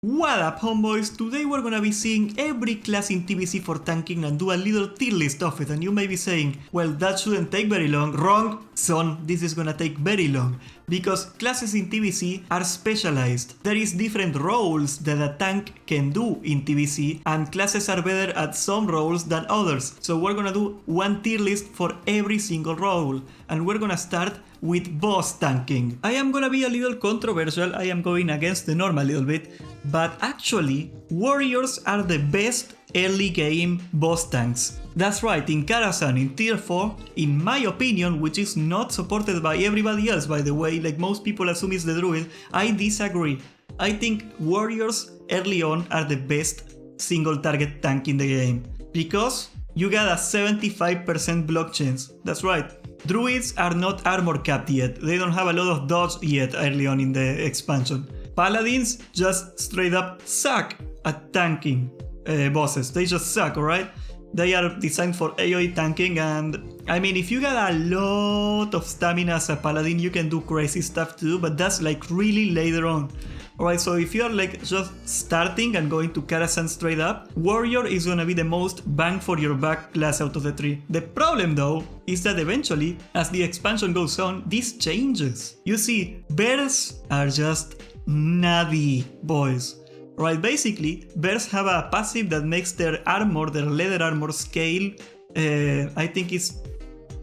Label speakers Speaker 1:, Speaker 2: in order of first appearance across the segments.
Speaker 1: What up, homeboys? Today we're gonna be seeing every class in TBC for tanking and do a little tier list of it, and you may be saying, well, that shouldn't take very long. Wrong, son, this is gonna take very long. Because classes in TBC are specialized. There is different roles that a tank can do in TBC, and classes are better at some roles than others. So we're gonna do one tier list for every single role, and we're gonna start with boss tanking. I am gonna be a little controversial, I am going against the norm a little bit, but actually, warriors are the best early game boss tanks. That's right, in Karazhan, in tier 4, in my opinion, which is not supported by everybody else by the way, like most people assume it's the druid, I disagree. I think warriors early on are the best single target tank in the game, because you got a 75% block chance. That's right. Druids are not armor capped yet, they don't have a lot of dodge yet early on in the expansion. Paladins just straight up suck at tanking bosses, they just suck, alright? They are designed for AoE tanking, and I mean, if you got a lot of stamina as a paladin, you can do crazy stuff too, but that's like really later on. Alright, so if you're like just starting and going to Karazhan straight up, warrior is gonna be the most bang for your buck class out of the three. The problem though is that eventually, as the expansion goes on, this changes. You see, bears are just nutty boys. Right, basically, bears have a passive that makes their armor, their leather armor scale, I think it's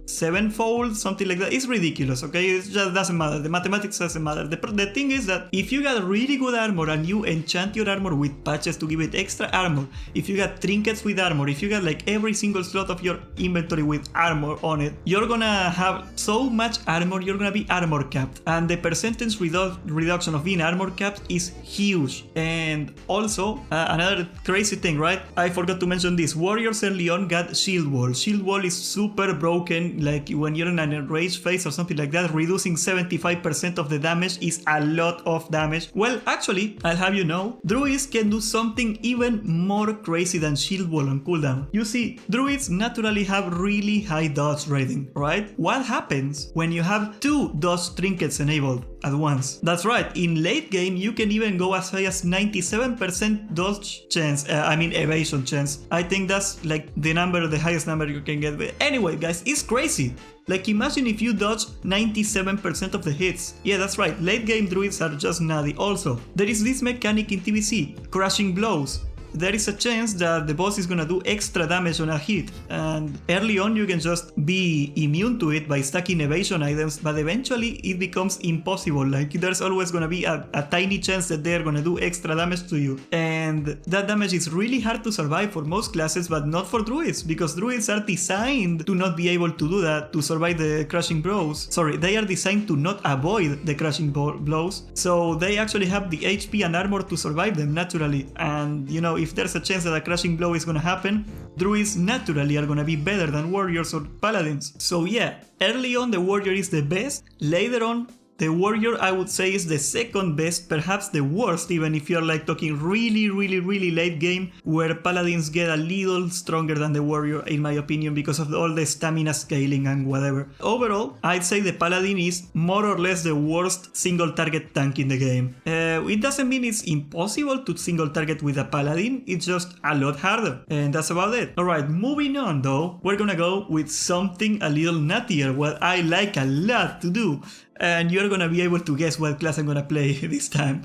Speaker 1: 7-fold, something like that. It's ridiculous, okay? It just doesn't matter. The mathematics doesn't matter. The thing is that if you got really good armor and you enchant your armor with patches to give it extra armor, if you got trinkets with armor, if you got like every single slot of your inventory with armor on it, you're gonna have so much armor, you're gonna be armor capped. And the percentage reduction of being armor capped is huge. And also, another crazy thing, right? I forgot to mention this. Warriors early on got shield wall. Shield wall is super broken. Like when you're in an enraged phase or something like that, reducing 75% of the damage is a lot of damage. Well, actually, I'll have you know, druids can do something even more crazy than shield wall on cooldown. You see, druids naturally have really high dodge rating, right? What happens when you have 2 dodge trinkets enabled at once? That's right, in late game you can even go as high as 97% dodge chance, evasion chance. I think that's like the highest number you can get. But anyway guys, it's crazy. Like imagine if you dodge 97% of the hits. Yeah, that's right, late game druids are just nutty. Also, there is this mechanic in TBC, crushing blows. There is a chance that the boss is gonna do extra damage on a hit, and early on you can just be immune to it by stacking evasion items, but eventually it becomes impossible. Like there's always gonna be a tiny chance that they're gonna do extra damage to you, and that damage is really hard to survive for most classes, but not for druids, because druids are designed to not be able to do that, to survive the crushing blows. Sorry, they are designed to not avoid the crushing blows, so they actually have the HP and armor to survive them naturally. And you know, if there's a chance that a crushing blow is gonna happen, druids naturally are gonna be better than warriors or paladins. So yeah, early on the warrior is the best, later on the warrior I would say is the second best, perhaps the worst, even if you're like talking really late game, where paladins get a little stronger than the warrior in my opinion because of all the stamina scaling and whatever. Overall, I'd say the paladin is more or less the worst single target tank in the game. It doesn't mean it's impossible to single target with a paladin, it's just a lot harder, and that's about it. Alright, moving on though, we're gonna go with something a little nuttier, what I like a lot to do. And you're gonna be able to guess what class I'm gonna play this time.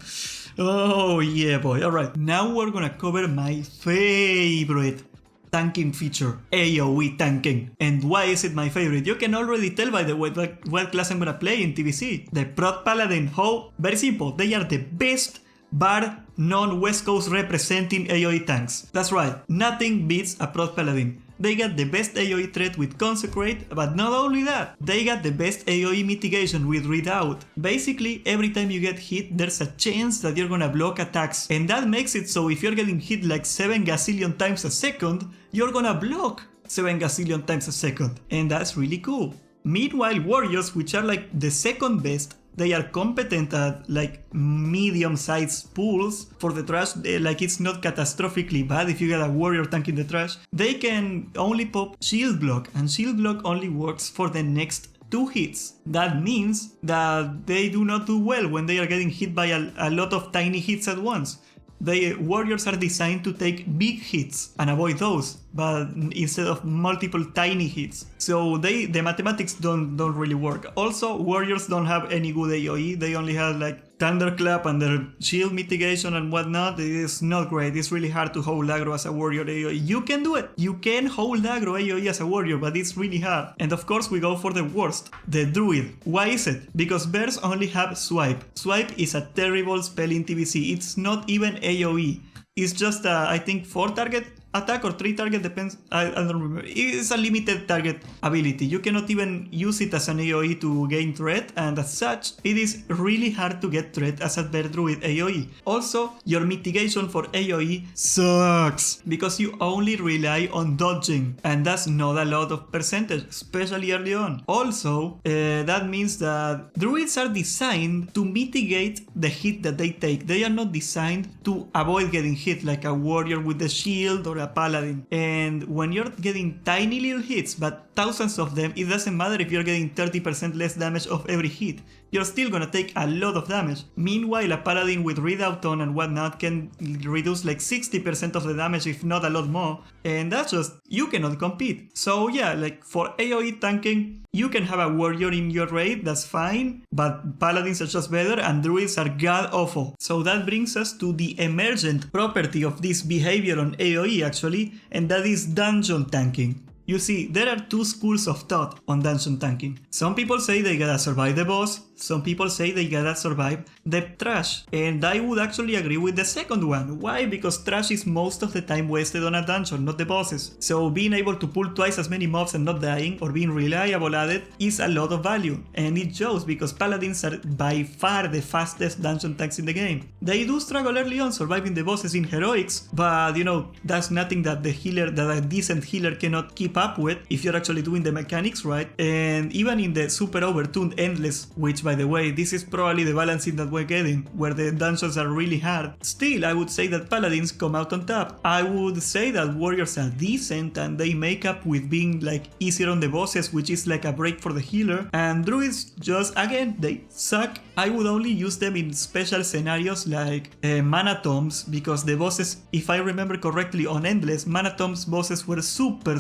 Speaker 1: Oh yeah boy, alright. Now we're gonna cover my favorite tanking feature, AoE tanking. And why is it my favorite? You can already tell by the way what class I'm gonna play in TBC. The Prot Paladin. How? Very simple, they are the best bar non-West Coast representing AoE tanks. That's right, nothing beats a Prot Paladin. They got the best AoE threat with Consecrate, but not only that, they got the best AoE mitigation with Redoubt. Basically, every time you get hit, there's a chance that you're gonna block attacks, and that makes it so if you're getting hit like 7 gazillion times a second, you're gonna block 7 gazillion times a second, and that's really cool. Meanwhile, warriors, which are like the second best, they are competent at like medium-sized pools for the trash, like it's not catastrophically bad if you get a warrior tank in the trash. They can only pop shield block, and shield block only works for the next 2 hits. That means that they do not do well when they are getting hit by a lot of tiny hits at once. Warriors are designed to take big hits and avoid those, but instead of multiple tiny hits. So the mathematics don't really work. Also, warriors don't have any good AoE. They only have like Thunderclap and their shield mitigation and whatnot. It is not great. It's really hard to hold aggro as a warrior AoE. You can do it. You can hold aggro AoE as a warrior, but it's really hard. And of course we go for the worst, the druid. Why is it? Because bears only have swipe. Swipe is a terrible spell in TBC. It's not even AoE. It's just I think 4 target attack or 3 target, depends, I don't remember. It's a limited target ability. You cannot even use it as an AoE to gain threat, and as such, it is really hard to get threat as a bear druid AoE. Also, your mitigation for AoE sucks, because you only rely on dodging, and that's not a lot of percentage, especially early on. Also, that means that druids are designed to mitigate the hit that they take. They are not designed to avoid getting hit like a warrior with the shield or a paladin. And when you're getting tiny little hits but thousands of them, it doesn't matter if you're getting 30% less damage of every hit. You're still gonna take a lot of damage. Meanwhile, a paladin with redoubt on and whatnot can reduce like 60% of the damage, if not a lot more, and that's just, you cannot compete. So yeah, like for AoE tanking, you can have a warrior in your raid, that's fine, but paladins are just better and druids are god awful. So that brings us to the emergent property of this behavior on AoE actually, and that is dungeon tanking. You see, there are two schools of thought on dungeon tanking. Some people say they gotta survive the boss, some people say they gotta survive the trash. And I would actually agree with the second one. Why? Because trash is most of the time wasted on a dungeon, not the bosses. So being able to pull twice as many mobs and not dying, or being reliable at it, is a lot of value. And it shows because paladins are by far the fastest dungeon tanks in the game. They do struggle early on surviving the bosses in heroics, but you know, that's nothing that a decent healer cannot keep up with if you're actually doing the mechanics right. And even in the super overtuned endless, which by the way, this is probably the balancing that we're getting, where the dungeons are really hard, still I would say that paladins come out on top. I would say that warriors are decent and they make up with being like easier on the bosses, which is like a break for the healer, and druids just, again, they suck. I would only use them in special scenarios like mana tombs, because the bosses, if I remember correctly, on endless, mana tombs bosses were super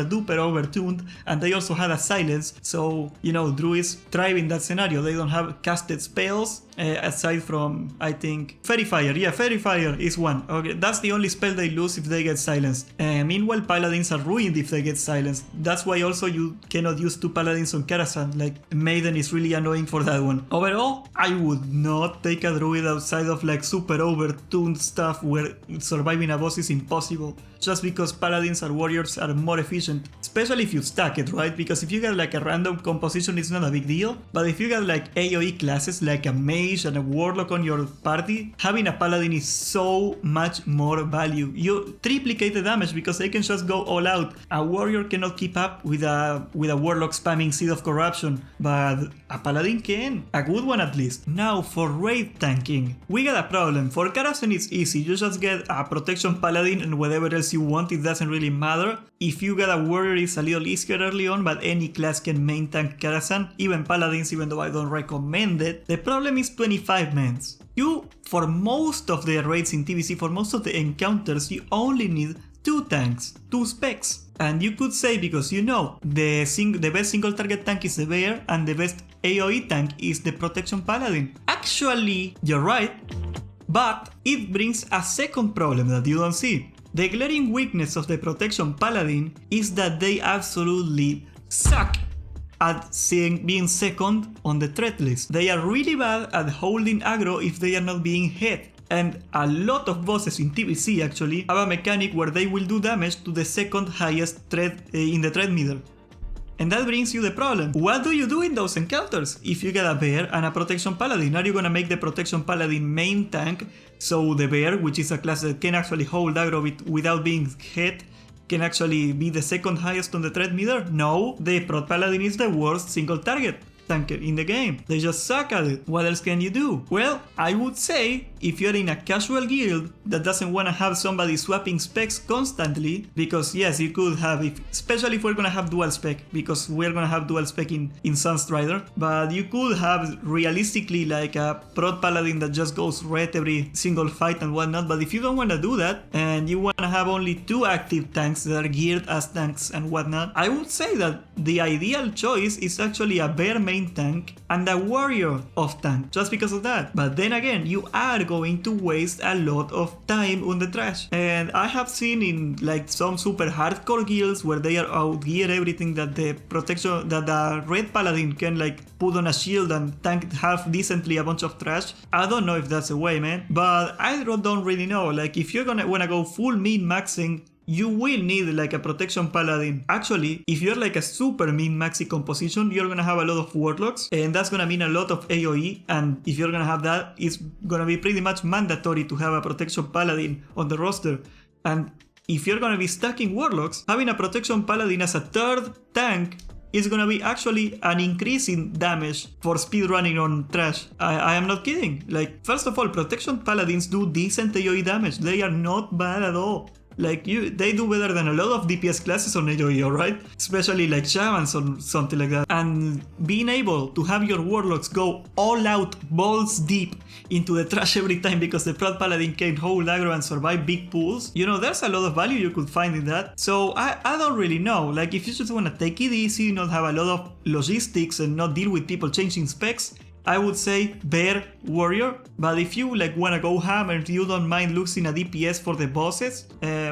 Speaker 1: duper overtuned, and they also had a silence, so you know, druids thrive in that scenario. They don't have casted spells aside from, I think, Fairy Fire. Yeah, Fairy Fire is one. Okay, that's the only spell they lose if they get silenced. Meanwhile, paladins are ruined if they get silenced. That's why also you cannot use two paladins on Karazhan. Like, Maiden is really annoying for that one. Overall, I would not take a druid outside of like super overtuned stuff where surviving a boss is impossible, just because paladins or warriors are more efficient, especially if you stack it, right? Because if you get like a random composition, it's not a big deal, but if you get like AoE classes like a mage and a warlock on your party, having a paladin is so much more value. You triplicate the damage because they can just go all out. A warrior cannot keep up with a warlock spamming Seed of Corruption, but a paladin can, a good one at least. Now for raid tanking, we got a problem. For Karazhan it's easy, you just get a protection paladin and whatever else you want, it doesn't really matter. If you get a warrior, it's a little easier early on, but any class can main tank Karazhan, even paladins, even though I don't recommend it. The problem is 25 mans. You, for most of the raids in TBC, for most of the encounters, you only need 2 tanks, 2 specs. And you could say, because you know, the best single target tank is the bear, and the best AoE tank is the protection paladin. Actually, you're right, but it brings a second problem that you don't see. The glaring weakness of the protection paladin is that they absolutely suck at being second on the threat list. They are really bad at holding aggro if they are not being hit. And a lot of bosses in TBC actually have a mechanic where they will do damage to the second highest threat in the threat meter. And that brings you the problem. What do you do in those encounters? If you get a bear and a protection paladin, are you gonna make the protection paladin main tank, so the bear, which is a class that can actually hold aggro without being hit, can actually be the second highest on the threat meter? No, the prot paladin is the worst single target. tank in the game. They just suck at it. What else can you do? Well, I would say if you're in a casual guild that doesn't want to have somebody swapping specs constantly, because yes, you could have, especially if we're gonna have dual spec, because we're gonna have dual spec in Sunstrider, but you could have realistically like a prot paladin that just goes red every single fight and whatnot. But if you don't want to do that and you want to have only 2 active tanks that are geared as tanks and whatnot, I would say that the ideal choice is actually a bear main tank and a warrior off tank, just because of that. But then again, you are going to waste a lot of time on the trash, and I have seen in like some super hardcore guilds where they are outgear everything that the protection that the red paladin can like put on a shield and tank half decently a bunch of trash. I don't know if that's the way, man, but I don't really know. Like if you're gonna wanna go full min maxing, you will need like a protection paladin. Actually, if you're like a super min-maxi composition, you're gonna have a lot of warlocks, and that's gonna mean a lot of AoE, and if you're gonna have that, it's gonna be pretty much mandatory to have a protection paladin on the roster. And if you're gonna be stacking warlocks, having a protection paladin as a 3rd tank is gonna be actually an increase in damage for speedrunning on trash. I am not kidding. Like, first of all, protection paladins do decent AoE damage. They are not bad at all. Like, they do better than a lot of DPS classes on AoE, alright? Especially like shamans or something like that. And being able to have your warlocks go all out, balls deep into the trash every time because the prot paladin can hold aggro and survive big pools, you know, there's a lot of value you could find in that. So I don't really know. Like, if you just want to take it easy, not have a lot of logistics and not deal with people changing specs, I would say bear warrior. But if you like wanna go ham and you don't mind losing a DPS for the bosses,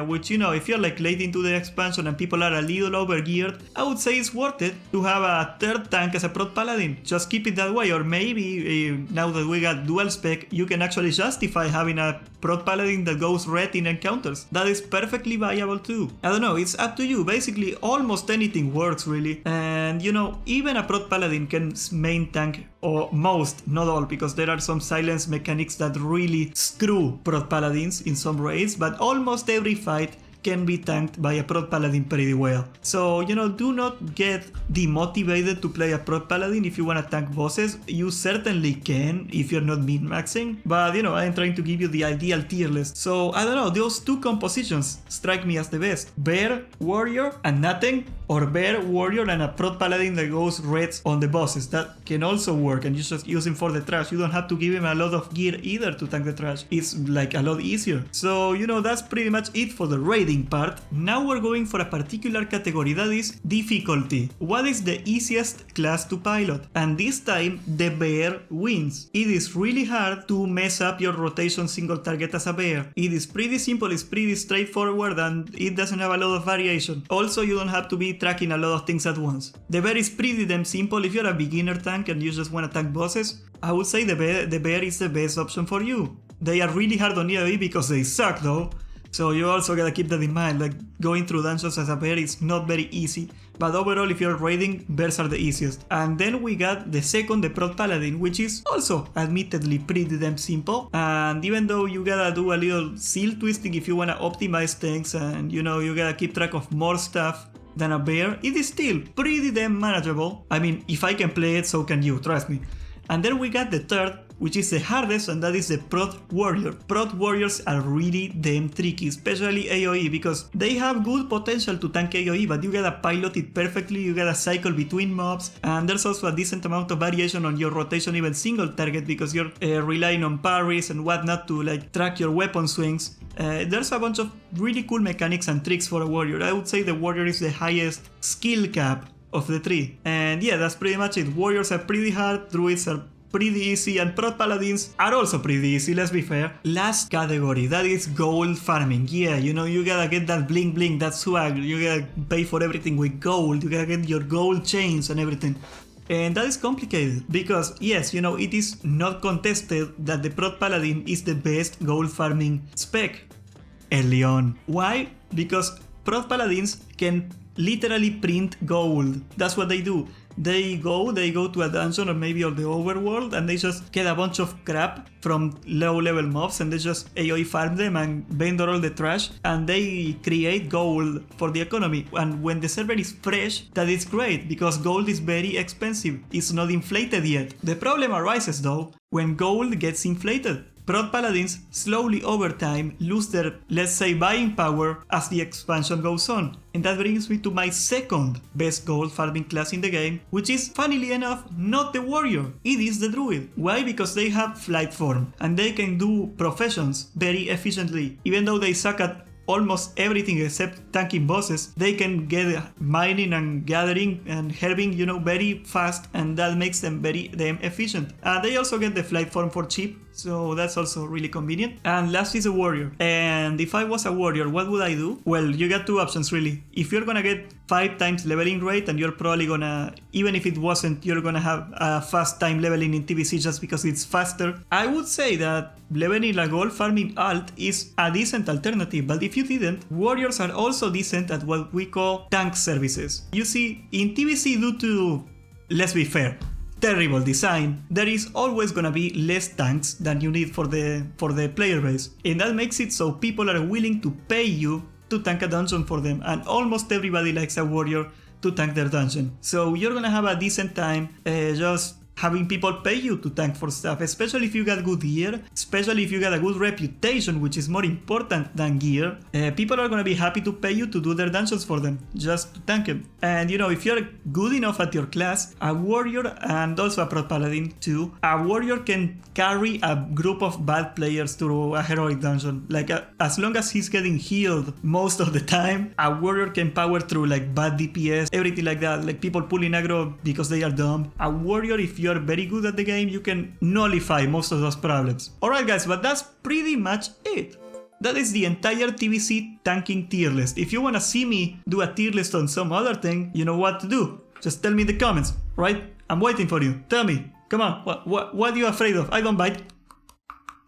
Speaker 1: which, you know, if you're like late into the expansion and people are a little overgeared, I would say it's worth it to have a 3rd tank as a prot paladin. Just keep it that way. Or maybe now that we got dual spec, you can actually justify having a prot paladin that goes red in encounters. That is perfectly viable too. I don't know, it's up to you. Basically almost anything works really. And you know, even a prot paladin can main tank, or most, not all, because there are some silence mechanics that really screw prot paladins in some raids, but almost every fight can be tanked by a prot paladin pretty well. So, you know, do not get demotivated to play a prot paladin if you want to tank bosses. You certainly can if you're not min-maxing, but you know, I'm trying to give you the ideal tier list. So I don't know, those 2 compositions strike me as the best. Bear warrior and nothing, or bear warrior and a prot paladin that goes reds on the bosses. That can also work, and you just use him for the trash. You don't have to give him a lot of gear either to tank the trash. It's like a lot easier. So, you know, that's pretty much it for the raiding part. Now we're going for a particular category, that is difficulty. What is the easiest class to pilot? And this time the bear wins. It is really hard to mess up your rotation single target as a bear. It is pretty simple, it's pretty straightforward, and it doesn't have a lot of variation. Also, you don't have to be tracking a lot of things at once. The bear is pretty damn simple. If you're a beginner tank and you just want to tank bosses, I would say the bear is the best option for you. They are really hard on AoE because they suck though. So you also gotta keep that in mind, like going through dungeons as a bear is not very easy, but overall if you're raiding, bears are the easiest. And then we got the second, the prot paladin, which is also admittedly pretty damn simple, and even though you gotta do a little seal twisting if you wanna optimize things, and you know, you gotta keep track of more stuff than a bear, it is still pretty damn manageable. I mean, if I can play it, so can you, trust me. And then we got the third, which is the hardest, and that is the prot warrior. Prot warriors are really damn tricky, especially AoE, because they have good potential to tank AoE, but you gotta pilot it perfectly, you gotta cycle between mobs, and there's also a decent amount of variation on your rotation, even single target, because you're relying on parries and whatnot to like track your weapon swings. There's a bunch of really cool mechanics and tricks for a warrior. I would say the warrior is the highest skill cap of the three. And yeah, that's pretty much it. Warriors are pretty hard, druids are pretty easy, and prot paladins are also pretty easy, let's be fair. Last category, that is gold farming. Yeah, you know, you gotta get that bling bling, that swag, you gotta pay for everything with gold, you gotta get your gold chains and everything. And that is complicated, because yes, you know, it is not contested that the prot paladin is the best gold farming spec early on. Why? Because prot paladins can literally print gold. That's what they do. they go to a dungeon or maybe on the overworld and they just get a bunch of crap from low level mobs and they just AoE farm them and vendor all the trash and they create gold for the economy. And when the server is fresh, that is great because gold is very expensive. It's not inflated yet. The problem arises though when gold gets inflated. Prot paladins slowly over time lose their, let's say, buying power as the expansion goes on. And that brings me to my second best gold farming class in the game, which is, funnily enough, not the warrior, it is the druid. Why? Because they have flight form and they can do professions very efficiently. Even though they suck at almost everything except tanking bosses, they can get mining and gathering and herbing, you know, very fast, and that makes them very damn efficient. They also get the flight form for cheap, so that's also really convenient. And last is a warrior. And if I was a warrior, what would I do? Well, you got two options really. If you're gonna get 5 times leveling rate and you're probably gonna, even if it wasn't, you're gonna have a fast time leveling in TBC just because it's faster, I would say that leveling a gold farming alt is a decent alternative. But if you didn't, warriors are also decent at what we call tank services. You see, in TBC, due to, let's be fair, terrible design, there is always gonna be less tanks than you need for the player base, and that makes it so people are willing to pay you to tank a dungeon for them, and almost everybody likes a warrior to tank their dungeon. So you're gonna have a decent time just having people pay you to tank for stuff, especially if you got good gear, especially if you got a good reputation, which is more important than gear. People are gonna be happy to pay you to do their dungeons for them, just to tank them. And you know, if you're good enough at your class, a warrior and also a prot paladin too, a warrior can carry a group of bad players to a heroic dungeon. Like as long as he's getting healed most of the time, a warrior can power through like bad DPS, everything like that, like people pulling aggro because they are dumb. A warrior, if you are very good at the game, you can nullify most of those problems. Alright guys, but that's pretty much it. That is the entire TBC tanking tier list. If you wanna see me do a tier list on some other thing, you know what to do. Just tell me in the comments, right? I'm waiting for you. Tell me. Come on, what are you afraid of? I don't bite.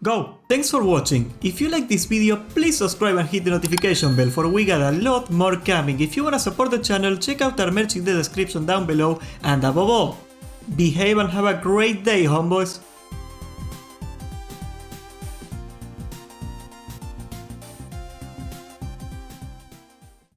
Speaker 1: Go! Thanks for watching. If you like this video, please subscribe and hit the notification bell for we got a lot more coming. If you wanna support the channel, check out our merch in the description down below, and above all, behave and have a great day, homeboys.